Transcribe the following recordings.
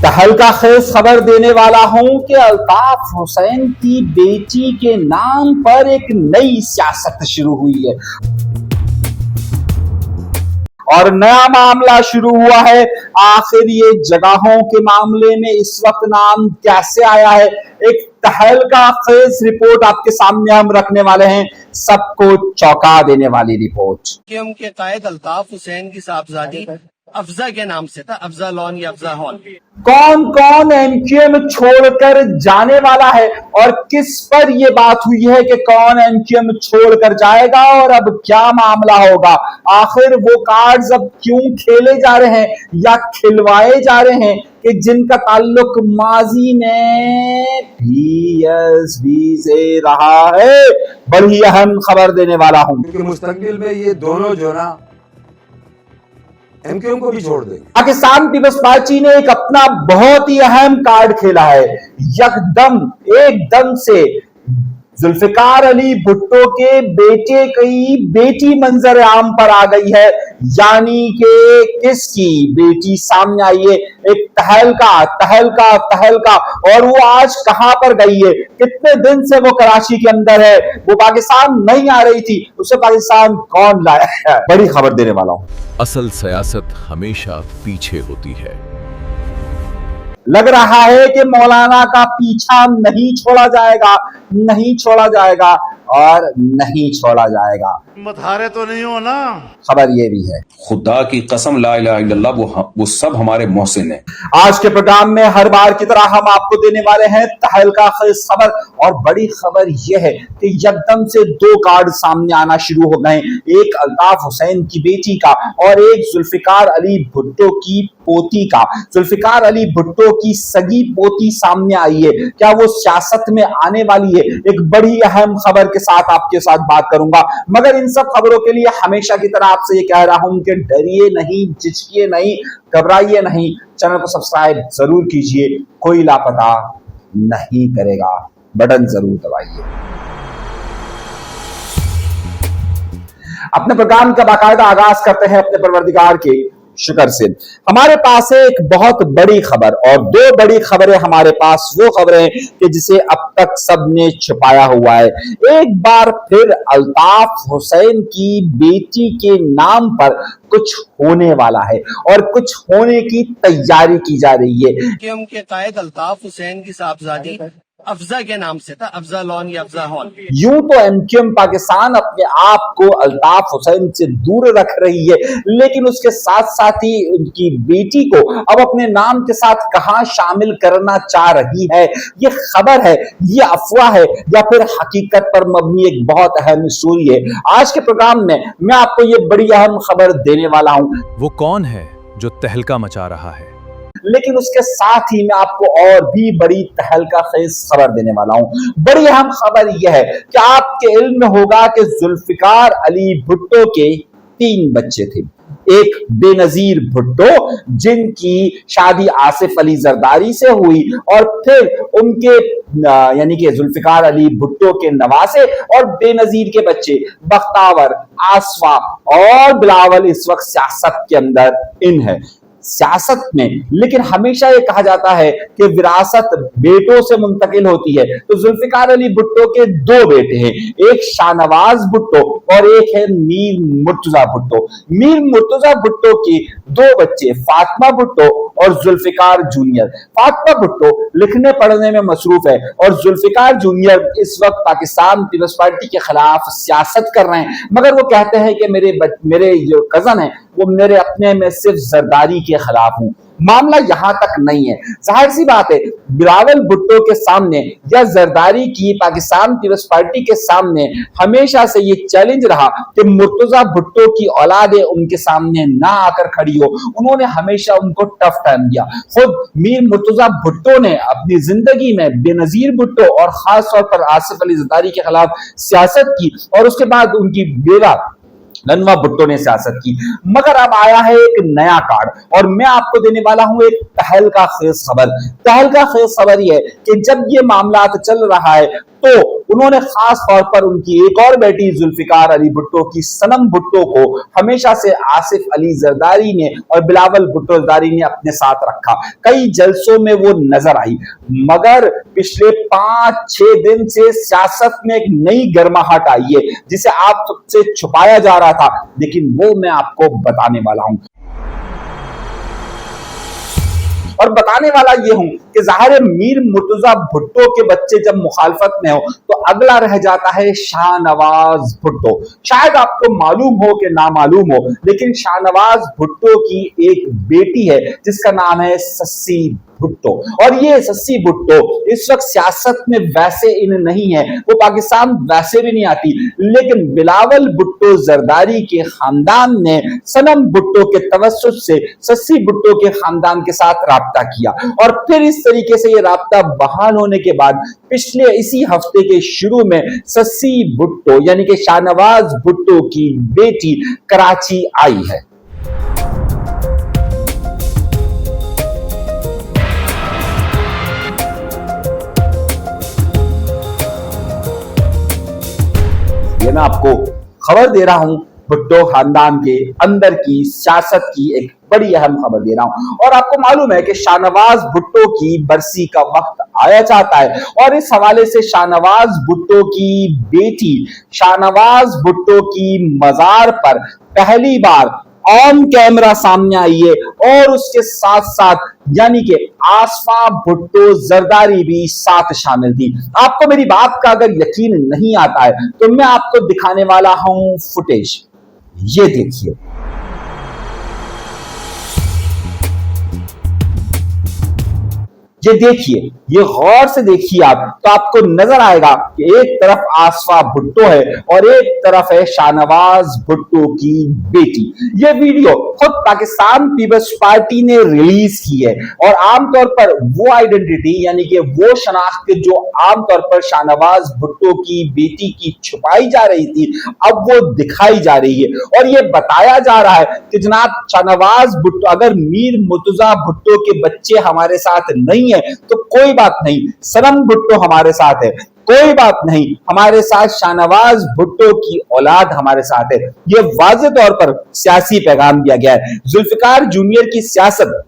تہلکہ خیز خبر دینے والا ہوں کہ الطاف حسین کی بیٹی کے نام پر ایک نئی سیاست شروع ہوئی ہے اور نیا معاملہ شروع ہوا ہے۔ آخر یہ جگہوں کے معاملے میں اس وقت نام کیسے آیا ہے؟ ایک تہلکہ خیز رپورٹ آپ کے سامنے ہم رکھنے والے ہیں، سب کو چونکا دینے والی رپورٹ۔ ایم کے قائد الطاف حسین کی صاحبزادی افزا کے نام سے تھا، افزا لون یا افزا ہال۔ کون کون ایم کیو ایم چھوڑ کر جانے والا ہے اور کس پر یہ بات ہوئی ہے کہ کون ایم کیو ایم چھوڑ کر جائے گا اور اب کیا معاملہ ہوگا؟ آخر وہ کارڈز اب کیوں کھیلے جا رہے ہیں یا کھلوائے جا رہے ہیں کہ جن کا تعلق ماضی میں پی ایس بی سے رہا ہے؟ بڑی اہم خبر دینے والا ہوں کہ مستقبل میں یہ دونوں جو نا ایم کیو ایم کو بھی چھوڑ دیں گے۔ پاکستان پیپلز پارٹی نے ایک اپنا بہت ہی اہم کارڈ کھیلا ہے۔ ایک دم سے ذوالفقار علی بھٹو کے بیٹے کی بیٹی منظر عام پر آ گئی ہے، یعنی کہ کس کی بیٹی سامنے آئی ہے؟ ایک تہلکہ اور وہ آج کہاں پر گئی ہے؟ کتنے دن سے وہ کراچی کے اندر ہے؟ وہ پاکستان نہیں آ رہی تھی، اسے پاکستان کون لایا ہے؟ بڑی خبر دینے والا ہوں۔ اصل سیاست ہمیشہ پیچھے ہوتی ہے۔ لگ رہا ہے کہ مولانا کا پیچھا نہیں چھوڑا جائے گا اور نہیں چھوڑا جائے گا۔ مت ہارے تو نہیں ہو نا؟ خبر یہ بھی ہے، خدا کی قسم لا الہ الا اللہ وہ سب ہمارے محسن ہیں۔ آج کے پروگرام میں ہر بار کی طرح ہم آپ کو دینے والے ہیں تہلکہ خیز خبر، اور بڑی خبر یہ ہے کہ یکدم سے دو کارڈ سامنے آنا شروع ہو گئے، ایک الطاف حسین کی بیٹی کا اور ایک ذوالفقار علی بھٹو کی پوتی کا۔ ذوالفقار علی بھٹو کی سگی پوتی سامنے آئی ہے، کیا وہ سیاست میں آنے والی ہے؟ ایک بڑی اہم خبر کے ساتھ آپ کے ساتھ بات کروں گا، مگر ان سب خبروں کے لیے ہمیشہ کی طرح آپ سے یہ کہہ رہا ہوں کہ ڈریے نہیں، جھجکیے نہیں، گھبرائیے نہیں، چینل کو سبسکرائب ضرور کیجئے، کوئی لاپتہ نہیں کرے گا، بٹن ضرور دبائیے۔ اپنے پروگرام کا باقاعدہ آغاز کرتے ہیں اپنے پروردگار کے شکر سے۔ ہمارے پاس ہے ایک بہت بڑی خبر، اور دو بڑی خبریں ہمارے پاس، وہ خبریں کہ جسے اب تک سب نے چھپایا ہوا ہے۔ ایک بار پھر الطاف حسین کی بیٹی کے نام پر کچھ ہونے والا ہے اور کچھ ہونے کی تیاری کی جا رہی ہے۔ ایم کے قائد الطاف حسین کی صاحبزادی افزا کے نام سے تھا، افزا لون یا افزا ہال۔ یوں تو ایم کیو ایم پاکستان اپنے آپ کو الطاف حسین سے دور رکھ رہی ہے، لیکن اس کے ساتھ ساتھ ہی ان کی بیٹی کو اب اپنے نام کے ساتھ کہاں شامل کرنا چاہ رہی ہے؟ یہ خبر ہے، یہ افواہ ہے، یا پھر حقیقت پر مبنی ایک بہت اہم اسٹوری ہے؟ آج کے پروگرام میں میں آپ کو یہ بڑی اہم خبر دینے والا ہوں۔ وہ کون ہے جو تہلکہ مچا رہا ہے؟ لیکن اس کے ساتھ ہی میں آپ کو اور بھی بڑی تہلکہ خیز خبر دینے والا ہوں۔ بڑی اہم خبر یہ ہے کہ آپ کے علم میں ہوگا کہ ذوالفقار علی بھٹو کے 3 بچے تھے۔ ایک بے نظیر بھٹو جن کی شادی آصف علی زرداری سے ہوئی، اور پھر ان کے یعنی کہ ذوالفقار علی بھٹو کے نواسے اور بے نظیر کے بچے بختاور، آصفہ اور بلاول اس وقت سیاست کے اندر ان ہے، سیاست میں۔ لیکن ہمیشہ یہ کہا جاتا ہے کہ وراثت بیٹوں سے منتقل ہوتی ہے، تو ذوالفقار علی بھٹو کے 2 بیٹے ہیں، ایک شاہ نواز بھٹو اور ایک ہے میر مرتضی بھٹو۔ میر مرتضی بھٹو کے 2 بچے فاطمہ بھٹو اور ذوالفقار جونیئر۔ فاطمہ بھٹو لکھنے پڑھنے میں مصروف ہے اور ذوالفقار جونیئر اس وقت پاکستان پیپلز پارٹی کے خلاف سیاست کر رہے ہیں، مگر وہ کہتے ہیں کہ میرے جو کزن ہیں وہ میرے اپنے میں صرف زرداری کے خلاف ہوں۔ معاملہ یہاں تک نہیں ہے، ظاہر سی بات ہے بلاول بھٹو کے سامنے یا زرداری کی پاکستان پیپلز پارٹی کے سامنے ہمیشہ سے یہ چیلنج رہا کہ مرتضی بھٹو کی اولادیں ان کے سامنے نہ آ کر کھڑی ہو، انہوں نے ہمیشہ ان کو ٹف ٹائم دیا۔ خود میر مرتضی بھٹو نے اپنی زندگی میں بے نظیر بھٹو اور خاص طور پر آصف علی زرداری کے خلاف سیاست کی، اور اس کے بعد ان کی بیوہ अनवर भुट्टो ने सियासत की। मगर अब आया है एक नया कार्ड और मैं आपको देने वाला हूं एक तहलका खेज खबर। तहलका खेज खबर यह है कि जब ये मामला चल रहा है तो उन्होंने खास तौर पर उनकी एक और बेटी जुल्फिकार अली भुट्टो की सनम भुट्टो को हमेशा से आसिफ अली जरदारी ने और बिलावल भुट्टो जरदारी ने अपने साथ रखा। कई जलसों में वो नजर आई, मगर पिछले 5-6 दिन से सियासत में एक नई गर्माहट आई है जिसे आप सबसे छुपाया जा रहा था, लेकिन वो मैं आपको बताने वाला हूं। और बताने वाला ये हूं कि जाहिर है मीर मुर्तजा भुट्टो के बच्चे जब मुखालफत में हो तो अगला रह जाता है शाहनवाज भुट्टो। शायद आपको मालूम हो कि ना मालूम हो, लेकिन शाहनवाज भुट्टो की एक बेटी है जिसका नाम है सस्सी भुट्टो। और ये सस्सी भुट्टो इस वक्त सियासत में वैसे इन नहीं है, वो पाकिस्तान वैसे भी नहीं आती, लेकिन बिलावल भुट्टो जरदारी के खानदान ने सनम भुट्टो के तवस्सुत से सस्सी भुट्टो के खानदान के साथ राब्ता किया और फिर इस तरीके से ये राब्ता बहाल होने के बाद पिछले इसी हफ्ते के शुरू में सस्सी भुट्टो यानी कि शाहनवाज भुट्टो की बेटी कराची आई है। ये मैं आपको खबर दे रहा हूं भुट्टो खानदान के अंदर की सियासत की एक बड़ी अहम खबर दे रहा हूं। और आपको मालूम है कि शाहनवाज भुट्टो की बरसी का वक्त आया चाहता है और इस हवाले से शाहनवाज भुट्टो की बेटी शाहनवाज भुट्टो की मजार पर पहली बार ऑन कैमरा सामने आई है और उसके साथ साथ यानी कि आसफा भुट्टो जरदारी भी साथ शामिल थी। आपको मेरी बात का अगर यकीन नहीं आता है तो मैं आपको दिखाने वाला हूं फुटेज, ये देखिए। ये देखिए, ये गौर से देखिए आप, तो आपको नजर आएगा कि एक तरफ आसफा भुट्टो है और एक तरफ है शाहनवाज भुट्टो की बेटी। ये वीडियो खुद पाकिस्तान पीपल्स पार्टी ने रिलीज की है और आमतौर पर वो आइडेंटिटी यानी कि वो शनाख्त जो आमतौर पर शाहनवाज भुट्टो की बेटी की छुपाई जा रही थी अब वो दिखाई जा रही है और ये बताया जा रहा है कि जनाब शाहनवाज भुट्टो, अगर मीर मुर्तजा भुट्टो के बच्चे हमारे साथ नहीं है तो कोई बात नहीं, सनम भुट्टो हमारे साथ है, कोई बात नहीं, हमारे साथ शाहनवाज भुट्टो की औलाद हमारे साथ है। यह वाज़ेह तौर पर सियासी पैगाम दिया गया है। जुल्फिकार जूनियर की सियासत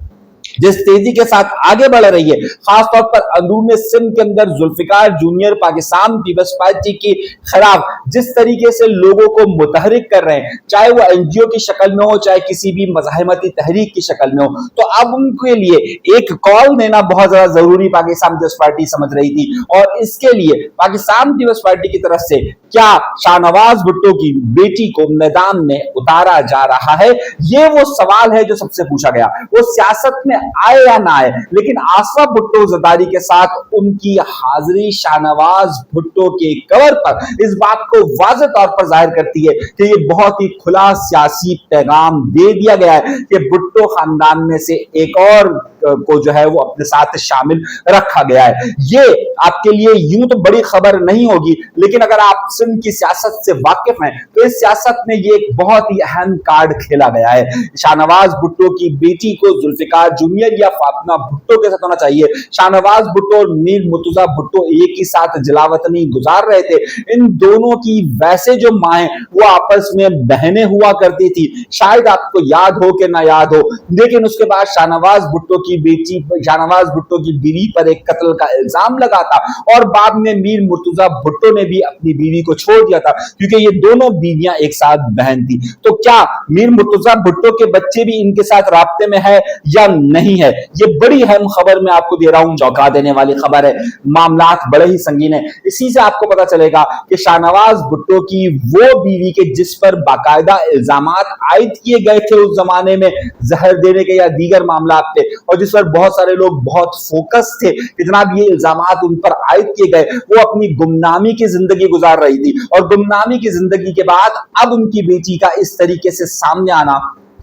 जिस तेजी के साथ आगे बढ़ रही है, खासतौर पर अंदरूनी सिंध के अंदर जुल्फिकार जूनियर पाकिस्तान पीपल्स पार्टी के खिलाफ जिस तरीके से लोगों को मुतहरिक कर रहे हैं, चाहे वो एनजीओ की शक्ल में हो चाहे किसी भी मज़ाहिमती तहरीक की शक्ल में हो, तो अब उनके लिए एक कॉल देना बहुत ज्यादा जरूरी पाकिस्तान पीपल्स पार्टी समझ रही थी। और इसके लिए पाकिस्तान पीपल्स पार्टी की तरफ से क्या शाहनवाज भुट्टो की बेटी को मैदान में उतारा जा रहा है, ये वो सवाल है जो सबसे पूछा गया। वो सियासत में आए या ना आए, लेकिन आसफा भुट्टो जरदारी के साथ उनकी हाजिरी शाहनवाज भुट्टो के कवर पर इस बात को वाज़ेह तौर पर जाहिर करती है कि ये बहुत ही खुला सियासी पैगाम दे दिया गया है कि भुट्टो खानदान में से एक और को जो है वो अपने साथ शामिल रखा गया है। ये आपके लिए यूं तो बड़ी खबर नहीं होगी, लेकिन अगर आप सिंध की सियासत से वाकिफ हैं तो इस सियासत में ये एक बहुत ही अहम कार्ड खेला गया है। शाहनवाज भुट्टो की बेटी को जुल्फिकार जूनियर या फातिमा भुट्टो के साथ होना चाहिए। शाहनवाज भुट्टो और मीर मुर्तजा भुट्टो एक ही साथ जलावतनी गुजार रहे थे। इन दोनों की वैसे जो माएं वो आपस में बहनें हुआ करती थी, शायद आपको याद हो कि ना याद हो, लेकिन उसके बाद शाहनवाज भुट्टो की बेटी शाहनवाज भुट्टो की बीवी पर एक कत्ल का इल्जाम लगा था और बाद में मीर मुर्तजा भुट्टो ने भी अपनी बीवी को छोड़ दिया था क्योंकि ये दोनों बीवियां एक साथ बहन थी। तो क्या मीर मुर्तजा भुट्टो के बच्चे भी इनके साथ राब्ते में है या नहीं है, ये बड़ी अहम खबर मैं आपको दे रहा हूं, चौंका देने वाली खबर है। मामलात बड़े ही संगीन है। इसी से आपको पता चलेगा कि शाहनवाज भुट्टो की वो बीवी के जिस पर बाकायदा इल्जामात आयद किए गए थे उस जमाने में जहर देने के या दीगर मामलात थे और जिस पर बहुत सारे लोग बहुत फोकस थे कि जनाब ये इल्जामात उन पर आयद किए गए, वो अपनी गुमनामी की जिंदगी गुजार रही थी और गुमनामी की जिंदगी के बाद अब उनकी बेटी का इस तरीके से सामने आना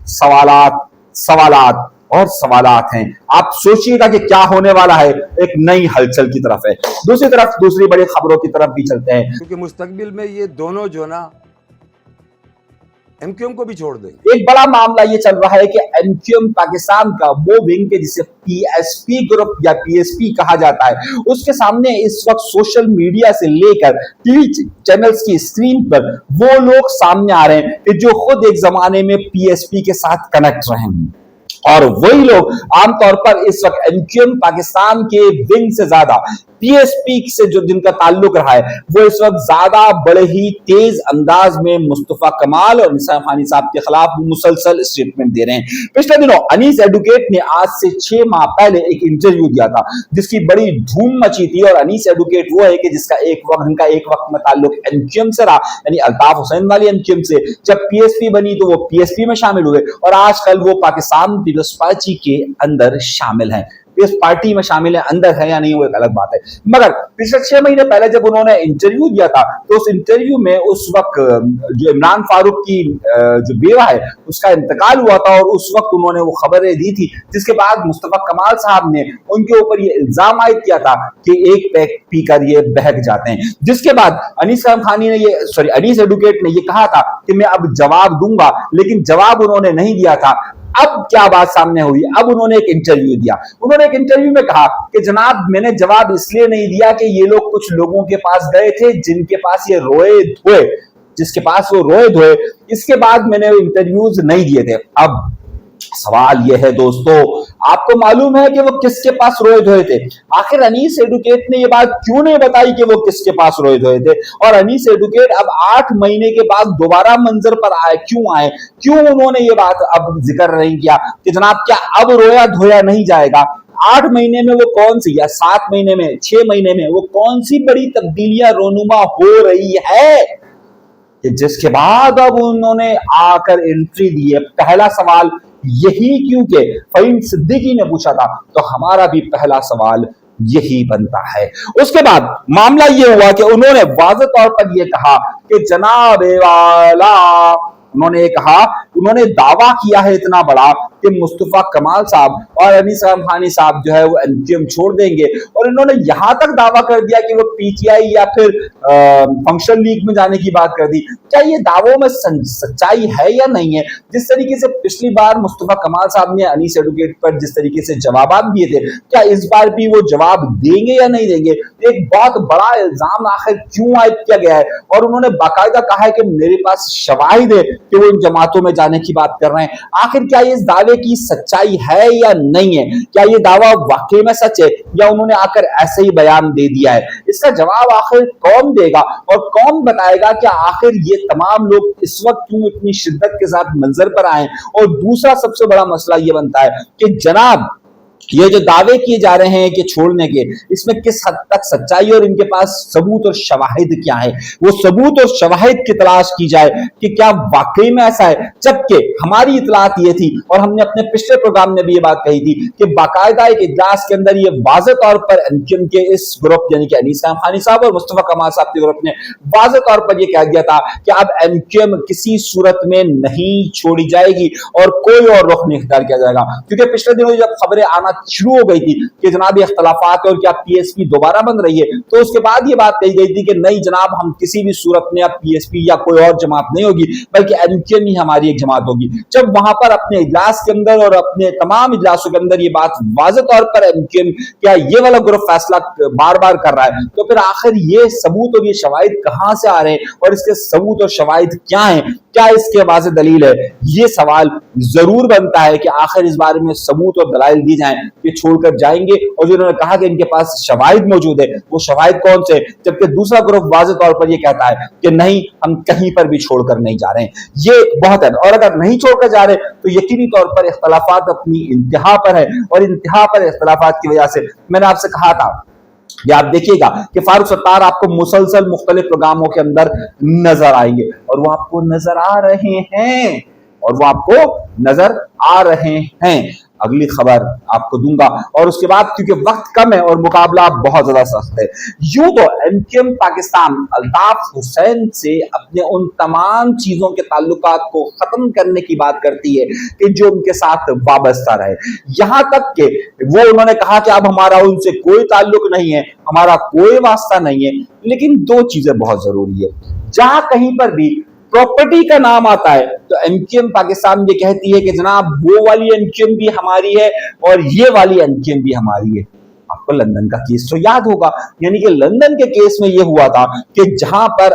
सवालात सवालात और सवालात हैं। आप सोचिएगा कि क्या होने वाला है, एक नई हलचल की तरफ है। दूसरी तरफ दूसरी बड़ी खबरों की तरफ भी चलते हैं क्योंकि मुस्तकबिल में ये दोनों जो ना एमक्यूएम को भी छोड़ देंगे। एक बड़ा मामला ये चल रहा है कि एमक्यूएम पाकिस्तान का वो विंग के जिसे पीएसपी ग्रुप या पीएसपी कहा जाता है, उसके सामने इस वक्त सोशल मीडिया से लेकर टीवी चैनल्स की स्क्रीन पर वो लोग सामने आ रहे हैं कि जो खुद एक जमाने में पीएसपी के साथ कनेक्ट रहे हैं, और वही लोग आमतौर पर इस वक्त एमक्यूएम पाकिस्तान के विंग से ज्यादा पीएसपी से जो जिनका ताल्लुक रहा है, वो इस वक्त ज्यादा बड़े ही तेज अंदाज में मुस्तफा कमाल और निसार खानी साहब के खिलाफ मुसलसल स्टेटमेंट दे रहे हैं। पिछले दिनों अनीस एडवोकेट ने आज से 6 माह पहले एक इंटरव्यू दिया था जिसकी बड़ी धूम मची थी, और अनीस एडवोकेट वो है कि जिनका एक वक्त में ताल्लुक एमक्यूएम से रहा, यानी अल्ताफ हुसैन वाली एमक्यूएम से। जब पीएसपी बनी तो वो पीएसपी में शामिल हुए, और आजकल वो पाकिस्तान पीपल्स पार्टी के अंदर शामिल हैं। इस पार्टी में शामिल है, अंदर है या नहीं वो एक अलग बात है। मगर पिछले 6 महीने पहले जब उन्होंने इंटरव्यू दिया था, तो उस इंटरव्यू में उस वक्त जो इमरान फारूक की जो बेवा है उसका इंतकाल हुआ था, और उस वक्त उन्होंने वो खबरें दी थी, जिसके बाद मुस्तफा कमाल साहब ने उनके ऊपर ये इल्जाम आयद किया था कि एक पैक पीकर ये बहक जाते हैं। जिसके बाद अनीस एडवोकेट ने ये कहा था कि मैं अब जवाब दूंगा, लेकिन जवाब उन्होंने नहीं दिया था। अब क्या बात सामने हुई, अब उन्होंने एक इंटरव्यू दिया। उन्होंने एक इंटरव्यू में कहा कि जनाब मैंने जवाब इसलिए नहीं दिया कि ये लोग कुछ लोगों के पास गए थे जिनके पास ये रोए धोए, जिसके पास वो रोए धोए, इसके बाद मैंने इंटरव्यूज नहीं दिए थे। अब सवाल यह है दोस्तों, आपको मालूम है कि वो किसके पास रोए धोए थे? आखिर अनीस एडवोकेट ने ये बात क्यों नहीं बताई कि वो किसके पास रोए धोए थे? और अनीस एडवोकेट अब 8 महीने के बाद दोबारा मंजर पर आए, क्यों उन्होंने ये बात अब जिक्र नहीं किया कि जनाब क्या अब रोया धोया नहीं जाएगा? 8 महीने में वो कौन सी, या 7 महीने में, 6 महीने में वो कौन सी बड़ी तब्दीलियां रोनुमा हो रही है कि जिसके बाद अब उन्होंने आकर एंट्री दी है? पहला सवाल यही क्योंकि फहीम सिद्दीकी ने पूछा था, तो हमारा भी पहला सवाल यही बनता है। उसके बाद मामला यह हुआ कि उन्होंने वाज़ेह तौर पर यह कहा कि जनाब वाला, उन्होंने दावा किया है इतना बड़ा कि मुस्तफा कमाल साहब और अनीस खानी साहब जो है वो एमक्यूएम छोड़ देंगे, और इन्होंने यहां तक दावा कर दिया कि वो पीटीआई या फिर फंक्शनल लीग में जाने की बात कर दी। क्या ये दावों में सच्चाई है या नहीं है? जिस तरीके से पिछली बार मुस्तफा कमाल साहब ने अनीस एडवोकेट पर जिस तरीके से जवाब दिए थे, क्या इस बार भी वो जवाब देंगे या नहीं देंगे? एक बहुत बड़ा इल्जाम आखिर क्यों आयद किया गया है? और उन्होंने बाकायदा कहा है कि मेरे पास शवाहिद है कि वो इन जमातों में जाने की बात कर रहे हैं। आखिर क्या ये इस दावे की सच्चाई है या नहीं है? क्या ये दावा वाकई में सच है या उन्होंने आकर ऐसे ही बयान दे दिया है? इसका जवाब आखिर कौन देगा और कौन बताएगा कि आखिर ये तमाम लोग इस वक्त क्यों इतनी शिद्दत के साथ मंजर पर आए? और दूसरा सबसे बड़ा मसला ये बनता है कि जनाब ये जो दावे किए जा रहे हैं कि छोड़ने के, इसमें किस हद तक सच्चाई और इनके पास सबूत और शवाहिद क्या है? वो सबूत और शवाहिद की तलाश की जाए कि क्या वाकई में ऐसा है। जबकि हमारी इतलात ये थी, और हमने अपने पिछले प्रोग्राम में भी ये बात कही थी, कि बाकायदा एक इजलास के अंदर ये वाज़ेह तौर पर एमक्यूएम के इस ग्रुप यानी कि अनीस खानी साहब और मुस्तफा कमाल साहब के ग्रुप ने वाज़ेह तौर पर यह कह दिया था कि अब एमक्यूएम किसी सूरत में नहीं छोड़ी जाएगी और कोई और रुख नहीं इख्तियार किया जाएगा। क्योंकि पिछले दिनों जब खबरें आना शुरू हो गई थी कि जनाब ये इख्तलाफात और क्या पीएसपी दोबारा बन रही है, तो उसके बाद ये बात कही गई थी कि नहीं जनाब, हम किसी भी सूरत में अब पीएसपी या कोई और जमात नहीं होगी, बल्कि एमक्यूएम ही हमारी एक जमात होगी। जब वहां पर अपने इजलास के अंदर और अपने तमाम इजलासों के अंदर ये बात वाज़ेह तौर पर एमक्यूएम क्या ये वाला ग्रुप फैसला बार बार कर रहा है, तो फिर आखिर ये सबूत और ये शवाहिद कहां से आ रहे हैं और इसके सबूत और शवाहिद क्या है? क्या इसके वाज़ेह दलील है? ये सवाल जरूर बनता है कि आखिर इस बारे में सबूत और दलाइल दी जाएं कि छोड़कर जाएंगे, और जो उन्होंने कहा कि इनके पास शवाहिद मौजूद है, वो शवाहिद कौन से? जबकि दूसरा ग्रुप वाज़ेह तौर पर ये कहता है कि नहीं, हम कहीं पर भी छोड़कर नहीं जा रहे हैं। ये बहुत है, और अगर नहीं छोड़कर जा रहे तो यकीनी तौर पर इख्तलाफात अपनी इंतहा पर है, और इंतहा पर इख्तलाफात की वजह से मैंने आपसे कहा था, आप देखिएगा कि फारूक सत्तार आपको मुसलसल मुख्तलिफ प्रोग्रामों के अंदर नजर आएंगे, और वो आपको नजर आ रहे हैं, अगली खबर आपको दूंगा, और उसके बाद क्योंकि वक्त कम है और मुकाबला बहुत ज्यादा सख्त है, यूं तो एमक्यूएम पाकिस्तान अल्ताफ हुसैन से अपने उन तमाम चीजों के ताल्लुकात को खत्म करने की बात करती है कि जो उनके साथ वाबस्ता रहे। यहां तक कि वो उन्होंने कहा कि अब हमारा उनसे कोई ताल्लुक नहीं है, हमारा कोई वास्ता नहीं है, लेकिन 2 चीजें बहुत जरूरी है। जहां कहीं पर भी प्रॉपर्टी का नाम आता है तो एमक्यूएम पाकिस्तान ये कहती है कि जनाब वो वाली एमक्यूएम भी हमारी है और ये वाली एमक्यूएम भी हमारी है। आपको लंदन का केस तो याद होगा, यानी कि लंदन के केस में ये हुआ था कि जहां पर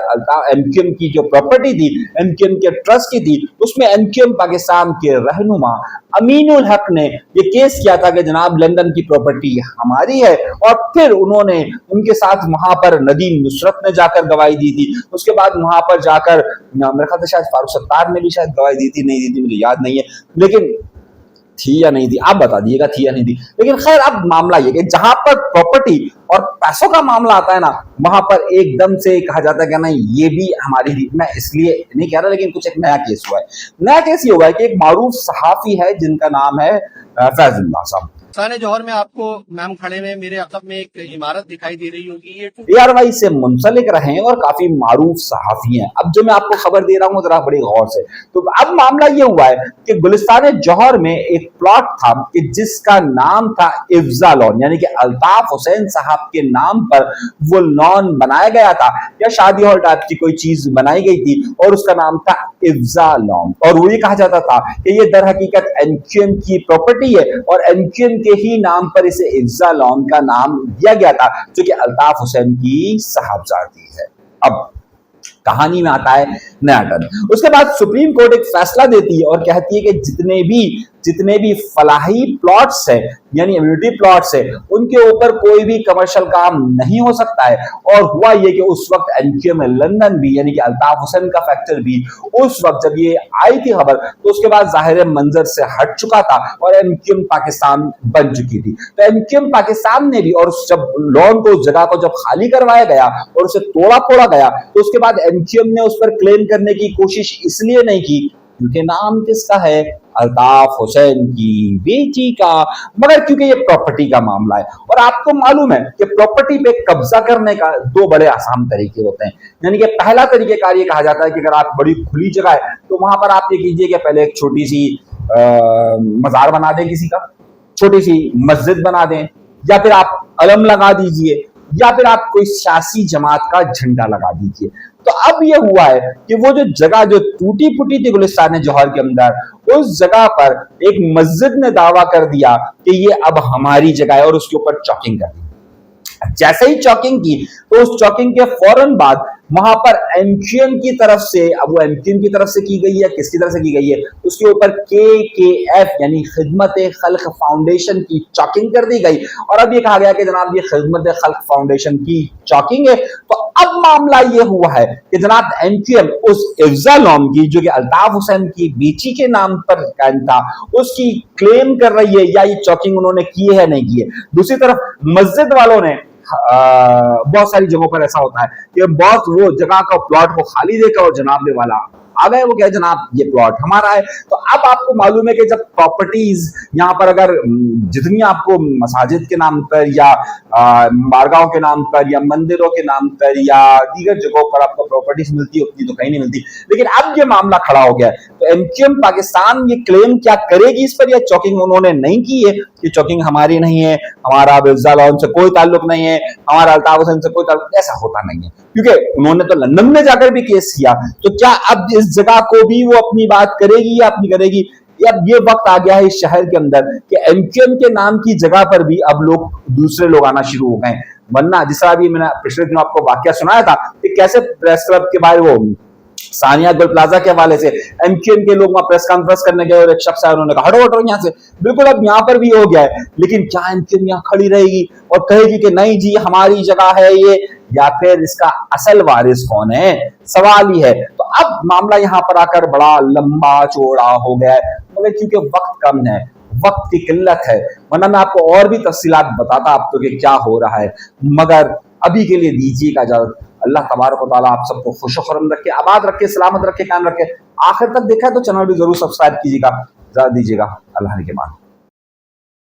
एमक्यूएम की जो प्रॉपर्टी थी, एमक्यूएम के ट्रस्ट की थी, उसमें एमक्यूएम पाकिस्तान के रहनुमा अमीनुल हक ने ये केस किया था कि जनाब लंदन की प्रॉपर्टी हमारी है, और फिर उन्होंने उनके साथ वहां पर नदीम नुसरत ने जाकर गवाही दी थी। उसके बाद वहां पर जाकर मेरे ख्याल से शायद फारूक सत्तार ने भी शायद गवाही दी थी, नहीं दी थी मुझे याद नहीं है, लेकिन थी या नहीं थी आप बता दीजिएगा, थी या नहीं थी। लेकिन खैर अब मामला ये कि जहां पर प्रॉपर्टी और पैसों का मामला आता है ना, वहां पर एकदम से कहा जाता है कि नहीं ये भी हमारी थी। मैं इसलिए नहीं कह रहा, लेकिन कुछ एक नया केस हुआ है। नया केस ये हुआ है कि एक मारूफ सहाफी है जिनका नाम है फैजुल्लाह साहब। साने जौहर में आपको मैम खड़े में मेरे अकब में एक इमारत दिखाई दे रही होगी, ये ARY से मुंसलिक रहे और काफी मारूफ सहाफी हैं। अब जो मैं आपको खबर दे रहा हूँ जरा बड़ी गौर से, तो अब मामला ये हुआ है कि गुलिस्तान जौहर में एक प्लॉट था कि जिसका नाम था इफ्जा लॉन, यानी कि अल्ताफ हुसैन साहब के नाम पर वो लॉन बनाया गया था या शादी हॉल टाइप की कोई चीज बनाई गई थी और उसका नाम था इफ्जा लॉन। और वो ये कहा जाता था कि ये दर हकीकत एमक्यूएम की प्रॉपर्टी है और एमक्यूएम के ही नाम पर इसे इफ्जा लॉन का नाम दिया गया था, जो कि अल्ताफ हुसैन की साहबजादी है। अब कहानी में आता है नया टर्न। उसके बाद सुप्रीम कोर्ट एक फैसला देती है और कहती है कि जितने भी फलाही प्लॉट्स है यानी इम्यूनिटी प्लॉट्स है, उनके ऊपर कोई भी कमर्शियल काम नहीं हो सकता है। और हुआ ये कि उस वक्त एमक्यूएम लंदन भी यानी कि अल्ताफ हुसैन का फैक्टर भी उस वक्त जब ये आई थी खबर, तो उसके बाद जाहिर मंजर से हट चुका था और एमक्यूएम पाकिस्तान बन चुकी थी। तो एमक्यूएम पाकिस्तान ने भी, और जब लॉन को उस जगह को जब खाली करवाया गया और उसे तोड़ा फोड़ा गया, तो उसके बाद एमक्यूएम ने उस पर क्लेम करने की कोशिश इसलिए नहीं की क्योंकि नाम किसका है, अल्ताफ हुसैन की बेटी का, मगर क्योंकि ये प्रॉपर्टी का मामला है। और आपको मालूम है कि प्रॉपर्टी पे कब्जा करने का दो बड़े आसान तरीके होते हैं। यानी कि पहला तरीकेकार ये कहा जाता है कि अगर आप बड़ी खुली जगह है तो वहां पर आप ये कीजिए कि पहले एक छोटी सी मजार बना दें, किसी का छोटी सी मस्जिद बना दें, या फिर आप अलम लगा दीजिए, या फिर आप कोई सियासी जमात का झंडा लगा दीजिए। तो अब ये हुआ है कि वो जो जगह जो टूटी फूटी थी गुलिस्तान जौहर के अंदर, उस जगह पर एक मस्जिद ने दावा कर दिया कि ये अब हमारी जगह है और उसके ऊपर चॉकिंग कर दी। जैसे ही चॉकिंग की तो उस चॉकिंग के फौरन बाद वहां पर एमक्यूएम की तरफ से, अब वो एमक्यूएम की तरफ से की गई है, किसकी तरफ से की गई है, उसके ऊपर KKF यानी खिदमत खल्क फाउंडेशन की चॉकिंग कर दी गई। और अब ये कहा गया कि जनाब ये खिदमत खल्क फाउंडेशन की चॉकिंग है। तो अब मामला ये हुआ है कि जनाब एमक्यूएम उस इफ्जा लॉन की, जो कि अल्ताफ हुसैन की बेटी के नाम पर कायम था, उसकी क्लेम कर रही है, या ये चॉकिंग उन्होंने की है नहीं की है। दूसरी तरफ मस्जिद वालों ने बहुत सारी जगहों पर ऐसा होता है कि बहुत वो जगह का प्लॉट को खाली देकर और जनाब ने वाला आ गए, वो क्या जनाब ये प्लॉट हमारा है। तो अब आपको मालूम है कि जब प्रॉपर्टीज यहाँ पर अगर जितनी आपको मसाजिद के नाम पर या बारगाहों के नाम पर या मंदिरों के नाम पर या दीगर जगहों पर आपको प्रॉपर्टीज मिलती है, उतनी तो कहीं नहीं मिलती। लेकिन अब ये मामला खड़ा हो गया है, तो एमक्यूएम पाकिस्तान ये क्लेम क्या करेगी इस पर? यह चॉकिंग उन्होंने नहीं की है, कि चॉकिंग हमारी नहीं है, हमारा इफ्जा लॉन से कोई ताल्लुक नहीं है, हमारा अल्ताफ हुसैन से कोई ताल्लुक, ऐसा होता नहीं है, क्योंकि उन्होंने तो लंदन में जाकर भी केस किया। तो क्या अब इस जगह को भी वो अपनी बात करेगी या अपनी करेगी? अब ये वक्त आ गया है इस शहर के अंदर कि एमक्यूएम के नाम की जगह पर भी अब लोग दूसरे लोग आना शुरू हो गए। वरना जिस तरह भी मैंने पिछले दिनों आपको वाकया सुनाया था कि कैसे प्रेस क्लब के बाहर वो सानिया गोल प्लाजा के हवाले से एमक्यूएम के लोग वहां प्रेस कॉन्फ्रेंस करने गए और एक शख्स आया, उन्होंने कहा हटो हटो यहाँ से। बिल्कुल अब यहाँ पर भी हो गया है। लेकिन क्या एमक्यूएम यहाँ खड़ी रहेगी और कहेगी कि नहीं जी हमारी जगह है ये, या फिर इसका असल वारिस कौन है? सवाल ही है। तो अब मामला यहाँ पर आकर बड़ा लंबा चौड़ा हो गया है, मगर क्योंकि वक्त कम है, वक्त की किल्लत है, वरना मैं आपको और भी तफसीलात बताता आपको कि क्या हो रहा है। मगर अभी के लिए दीजिएगा इजाजत। अल्लाह तबारक व तआला आप सबको खुश खुरम रखे, आबाद रखे, सलामत रखे, कायम रखे। आखिर तक देखा है तो चैनल भी जरूर सब्सक्राइब कीजिएगा, इजाजत दीजिएगा। अल्लाह के बाद।